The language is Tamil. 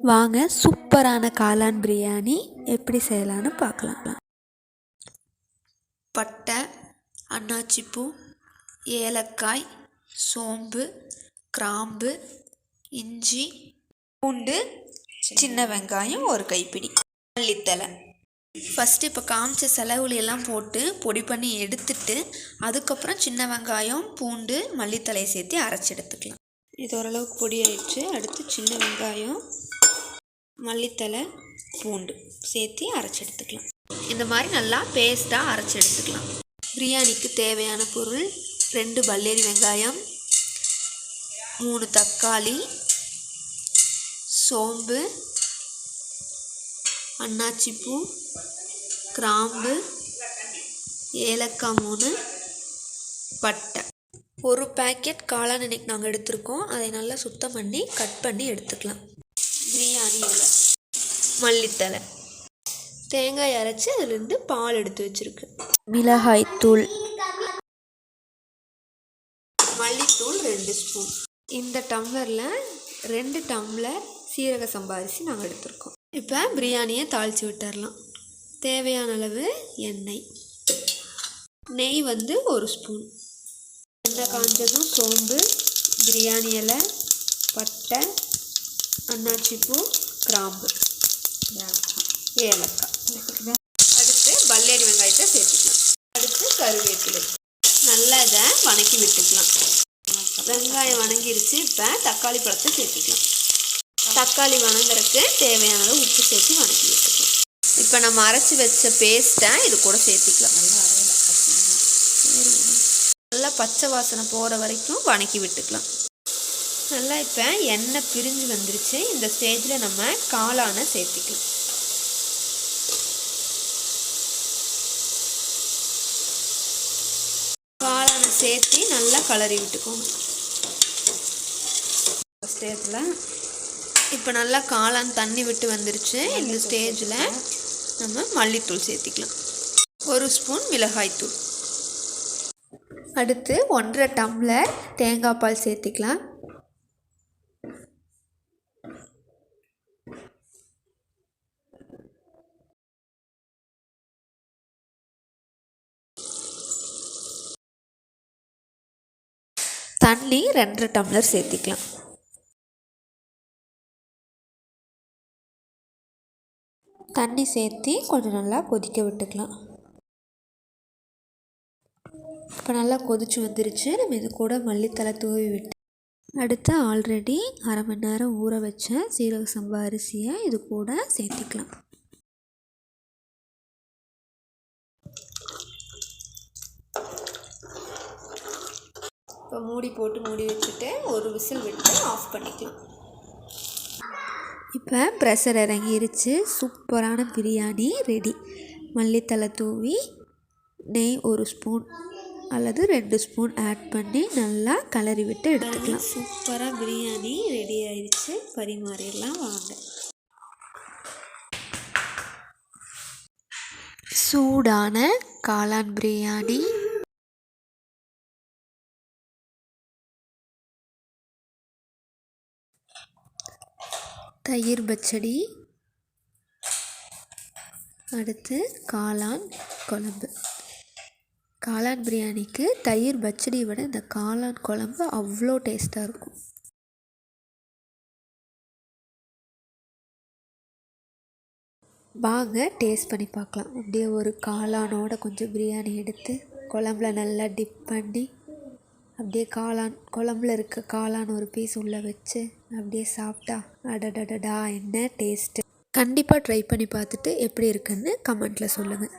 வாங்க சூப்பரான காளான் பிரியாணி எப்படி செய்யலான்னு பார்க்கலாம். பட்டை, அன்னாச்சிப்பூ, ஏலக்காய், சோம்பு, கிராம்பு, இஞ்சி, பூண்டு, சின்ன வெங்காயம் ஒரு கைப்பிடி, மல்லித்தலை. ஃபஸ்ட்டு இப்போ காமிச்ச செலவுலையெல்லாம் போட்டு பொடி பண்ணி எடுத்துட்டு அதுக்கப்புறம் சின்ன வெங்காயம், பூண்டு, மல்லித்தலையை சேர்த்து அரைச்சி எடுத்துக்கலாம். இது ஓரளவுக்கு பொடி ஆயிடுச்சு. அடுத்து சின்ன வெங்காயம், மல்லித்தலை, பூண்டு சேர்த்து அரைச்சி எடுத்துக்கலாம். இந்த மாதிரி நல்லா பேஸ்ட்டாக அரைச்சி எடுத்துக்கலாம். பிரியாணிக்கு தேவையான பொருள் 2 பல்லேரி வெங்காயம், 3 தக்காளி, சோம்பு, அன்னாச்சிப்பூ, கிராம்பு, ஏலக்காய் 3, பட்டை. ஒரு பேக்கெட் காளான் இன்னைக்கு நாங்கள் எடுத்திருக்கோம். அதை நல்லா சுத்தம் பண்ணி கட் பண்ணி எடுத்துக்கலாம். பிரியாணி இலை, மல்லித்தலை, தேங்காய் அரைச்சி அதுலேருந்து பால் எடுத்து வச்சுருக்கு, மிளகாய்த்தூள், மல்லித்தூள் 2 ஸ்பூன். இந்த டம்ளரில் 2 டம்ளர் சீரக சம்பா அரிசி நாங்கள் எடுத்திருக்கோம். இப்போ பிரியாணியை தாளித்து விட்டுடலாம். தேவையான அளவு எண்ணெய், நெய் 1 ஸ்பூன். எண்ணெய் காஞ்சதும் சோம்பு, பிரியாணி இலை, பட்டை, அன்னாச்சிப்பூ, கிராம்பு, ஏலக்காய். அடுத்து பல்லேரி வெங்காயத்தை சேர்த்துக்கலாம். அடுத்து கருவேப்பிலை. நல்லா இதை வணக்கி விட்டுக்கலாம். வெங்காயம் வணங்கிருச்சு. இப்போ தக்காளி பழத்தை சேர்த்துக்கலாம். தக்காளி வணங்குறதுக்கு தேவையான அளவு உப்பு சேர்த்து வணக்கி விட்டுக்கலாம். இப்போ நம்ம அரைச்சி வச்ச பேஸ்ட்டை இது கூட சேர்த்துக்கலாம். நல்லா பச்சை வாசனை போகிற வரைக்கும் வணக்கி விட்டுக்கலாம். நல்லா இப்போ எண்ணெய் பிரிஞ்சு வந்துருச்சு. இந்த ஸ்டேஜில் நம்ம காளானை சேர்த்திக்கலாம். காளானை சேர்த்து நல்லா கலரி விட்டுக்கோங்க. ஸ்டேஜில் இப்போ நல்லா காளான் தண்ணி விட்டு வந்துருச்சு. இந்த ஸ்டேஜில் நம்ம மல்லித்தூள் சேர்த்திக்கலாம். 1 ஸ்பூன் மிளகாய்த்தூள். அடுத்து 1.5 டம்ளர் தேங்காய் பால் சேர்த்திக்கலாம். தண்ணி 2.5 டம்ளர் சேர்த்திக்கலாம். தண்ணி சேர்த்து கொஞ்சம் நல்லா கொதிக்க விட்டுக்கலாம். இப்போ நல்லா கொதிச்சு வந்துருச்சு. நம்ம இது கூட மல்லித்தலை தூவி விட்டு அடுத்து ஆல்ரெடி அரை மணி நேரம் ஊற வச்ச சீரக சம்பா அரிசியை இது கூட சேர்த்திக்கலாம். இப்போ மூடி வச்சுட்டு ஒரு விசில் விட்டு ஆஃப் பண்ணிக்கலாம். இப்போ ப்ரெஷர் இறங்கிருச்சு. சூப்பரான பிரியாணி ரெடி. மல்லித்தலை தூவி நெய் 1 ஸ்பூன் அல்லது 2 ஸ்பூன் ஆட் பண்ணி நல்லா கலரி விட்டு எடுத்துக்கலாம். சூப்பராக பிரியாணி ரெடி ஆயிடுச்சு. பரிமாறிடலாம் வாங்க. சூடான காளான் பிரியாணி, தயிர் பச்சடி, அடுத்து காளான் குழம்பு. காளான் பிரியாணிக்கு தயிர் பச்சடியை விட இந்த காளான் குழம்பு அவ்வளோ டேஸ்ட்டாக இருக்கும். வாங்க டேஸ்ட் பண்ணி பார்க்கலாம். அப்படியே ஒரு காளானோட கொஞ்சம் பிரியாணி எடுத்து குழம்புல நல்லா டிப் பண்ணி அப்படியே குழம்புல இருக்க காளான் ஒரு பீஸ் உள்ளே வச்சு அப்படியே சாப்பிட்டா அடடடடா என்ன டேஸ்ட்டு. கண்டிப்பாக ட்ரை பண்ணி பார்த்துட்டு எப்படி இருக்குன்னு கமெண்ட்டில் சொல்லுங்கள்.